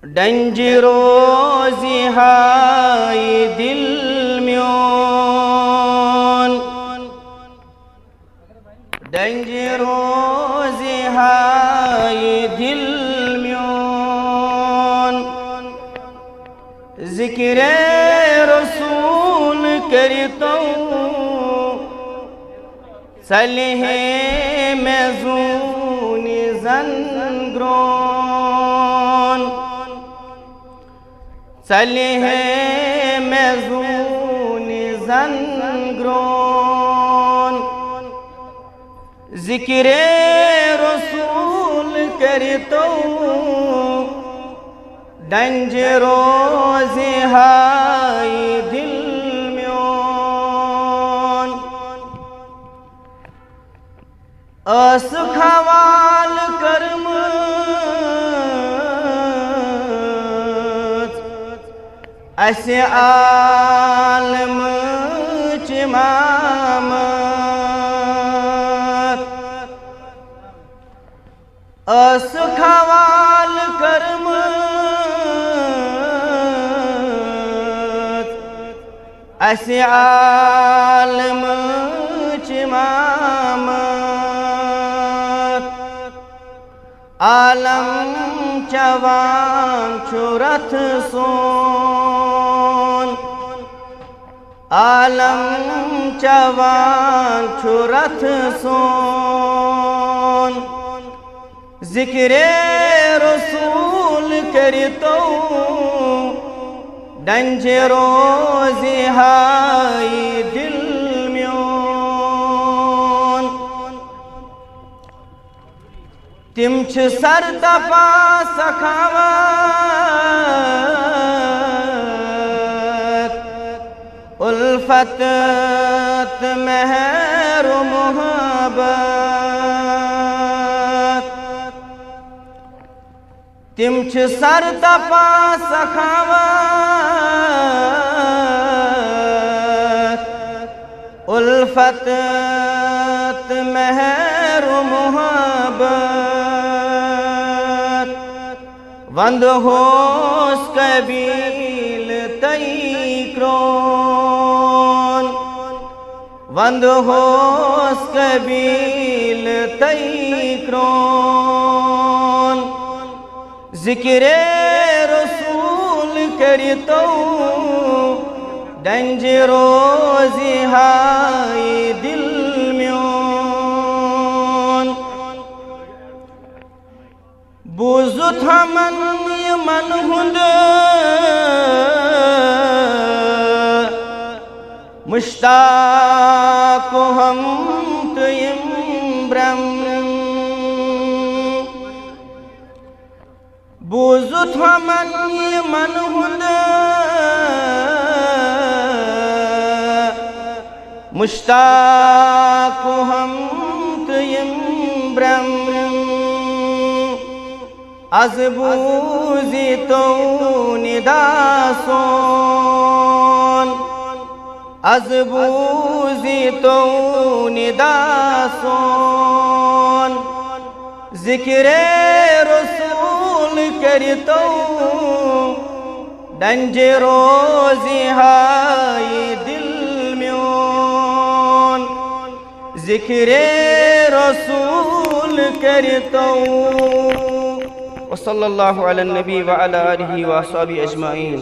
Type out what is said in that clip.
डंज रोज़ी हाय दिल म्योन, डंज रोज़ी हाय दिल म्योन। ज़िक्र रसूल करतो सलह मेज़ून ज़नग्रोन, सलह मेज़ून ज़नग्रोन। ज़िक्र रसूल करतो डंज रोज़ी हाय दिल म्योन। अस खवाल कर्म अस आलम चिमामत, अस खवाल कर्म अस आलम चिमामत। आलम चवान चुरथ सोन, आलम चवान चुरथ सोन। ज़िक्र रसूल करतो डंज रोज़ी हाय दिल म्योन। तिम छ सरतपा सखावत, उल्फत मेहर मोहब्बत। तिम छ सरतपा सखावत, उल्फत मेहर मोहब्बत। वंद होस कबील तई क्रोन, वंद होस कबील तई क्रोन। ज़िक्र रसूल करतो डंज रोज़ी हाय दिल म्योन। बुज़ुत हमन मन हुंद मुश्ताक हम तुयम ब्रह्म। बुज़ुत हमन मन हुंद मुश्ताक हम तुयम ब्रह्म। अज़ बूज़ी तो निदासोन, अज़ बूज़ी तो निदासोन। ज़िक्र रसूल करतो डंज रोज़ी हाय दिल म्योन। ज़िक्र रसूल करतो। वसल्लल्लाहु अला नबी व अला आलिहि व अस्हाबिहि अजमाइन।